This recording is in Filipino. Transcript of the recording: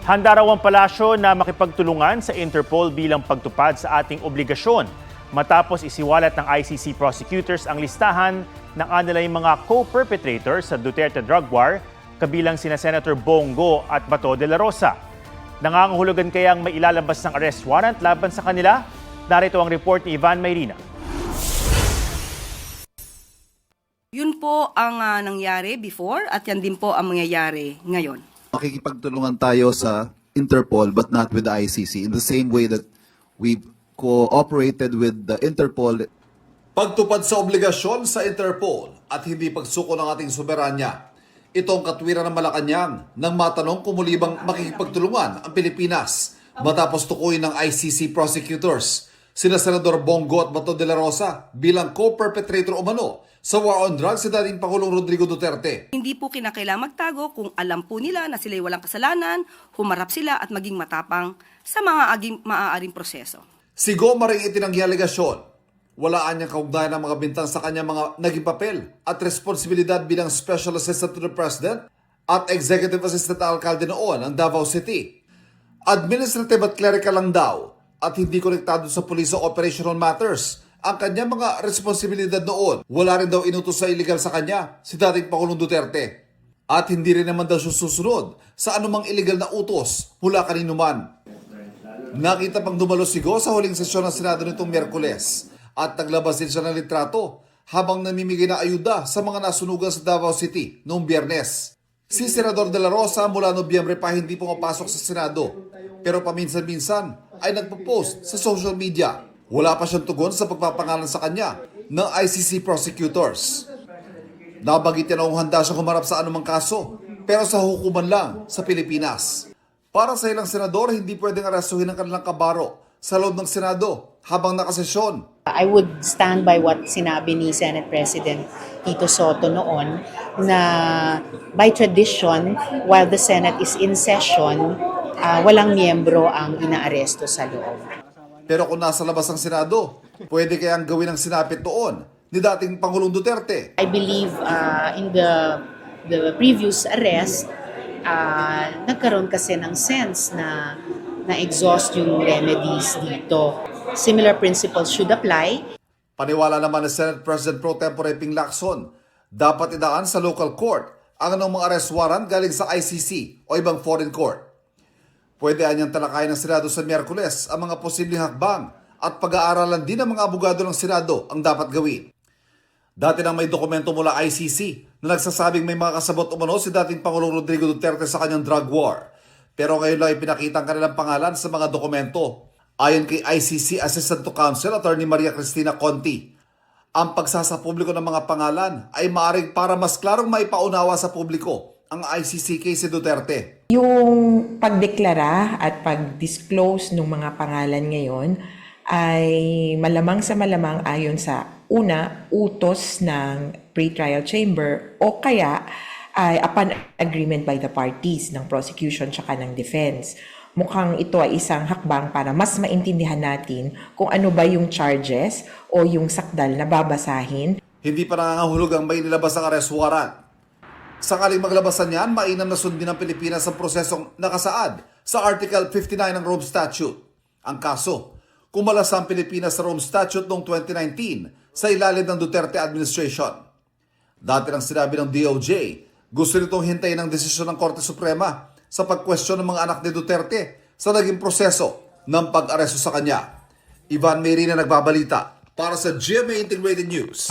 Handa raw ang palasyo na makipagtulungan sa Interpol bilang pagtupad sa ating obligasyon matapos isiwalat ng ICC prosecutors ang listahan ng anilang mga co-perpetrators sa Duterte drug war, kabilang sina Senator Bongo at Bato de la Rosa. Nangangahulugan kayang may ilalabas ng arrest warrant laban sa kanila? Narito ang report ni Ivan Mayrina. Yun po ang nangyari before at yan din po ang mangyayari ngayon. Makikipagtulungan tayo sa Interpol but not with the ICC in the same way that we've cooperated with the Interpol. Pagtupad sa obligasyon sa Interpol at hindi pagsuko ng ating soberanya. Ito ang katwiran ng Malacanang nang matanong kung muli bang makikipagtulungan ang Pilipinas matapos tukuyin ng ICC prosecutors sina Senador Bongo at Bato de la Rosa bilang co-perpetrator umano sa war on drugs sa dating Pangulong Rodrigo Duterte. Hindi po kinakailangang magtago kung alam po nila na sila'y walang kasalanan, humarap sila at maging matapang sa mga maaaring proseso. Si Go maring itinanggi alegasyon. Walaan niyang kaugnayan ng mga bintang sa kanyang mga naging papel at responsibilidad bilang Special Assistant to the President at Executive Assistant Alcalde noon ng Davao City. Administrative at clerical lang daw at hindi konektado sa police o operational matters ang kanyang mga responsibilidad noon. Wala rin daw inutos sa illegal sa kanya si dating Pangulong Duterte. At hindi rin naman daw siya susunod sa anumang illegal na utos mula kanino man. Nakita pang dumalo si Go sa huling sesyon ng Senado nitong Miyerkules at naglabas din siya ng litrato habang namimigay na ayuda sa mga nasunugan sa Davao City noong Biyernes. Si Senador de la Rosa mula Nobyembre pa hindi pumapasok sa Senado pero paminsan-minsan ay nagpo-post sa social media. Wala pa siyang tugon sa pagpapangalan sa kanya ng ICC prosecutors. Nabanggit niya na handa siya humarap sa anumang kaso pero sa hukuman lang sa Pilipinas. Para sa ilang senador, hindi pwedeng arestuhin ang kanilang kabaro sa loob ng Senado habang nakasesyon. I would stand by what sinabi ni Senate President Tito Soto noon na by tradition, while the Senate is in session, walang miyembro ang inaaresto sa loob. Pero kung nasa labas ng Senado, pwede kayang gawin ang sinapit doon ni dating Pangulong Duterte. I believe in the previous arrest, nagkaroon kasi ng sense na na-exhaust yung remedies dito. Similar principles should apply. Paniwala naman ni Senate President Pro Tempore Ping Lacson, dapat idaan sa local court ang anong mga arrest warrant galing sa ICC o ibang foreign court. Pwede anyang talakayin ng Senado sa Miyerkules ang mga posibleng hakbang at pag-aaralan din ng mga abogado ng Senado ang dapat gawin. Dati nang may dokumento mula ICC na nagsasabing may mga kasabot umano si dating Pangulong Rodrigo Duterte sa kanyang drug war. Pero ngayon lang ipinakita ang kanilang pangalan sa mga dokumento. Ayon kay ICC Assistant to Counsel Attorney Maria Cristina Conti, ang pagsasapubliko ng mga pangalan ay maaaring para mas klarong maipaunawa sa publiko ang ICC case si Duterte. Yung pagdeklara at pag-disclose ng mga pangalan ngayon ay malamang sa malamang ayon sa una, utos ng pre-trial chamber o kaya ay upon agreement by the parties ng prosecution tsaka ng defense. Mukhang ito ay isang hakbang para mas maintindihan natin kung ano ba yung charges o yung sakdal na babasahin. Hindi pa nangangahulog ang may nilabas ng arrest warrant. Sakaling maglabasan yan, mainam na sundin ng Pilipinas ang prosesong nakasaad sa Article 59 ng Rome Statute. Ang kaso, kumalas ang Pilipinas sa Rome Statute noong 2019 sa ilalim ng Duterte administration. Dati nang sinabi ng DOJ, gusto nitong hintayin ang desisyon ng Korte Suprema sa pagkwestiyon ng mga anak ni Duterte sa naging proseso ng pag-aresto sa kanya. Ivan Mayrina nagbabalita para sa GMA Integrated News.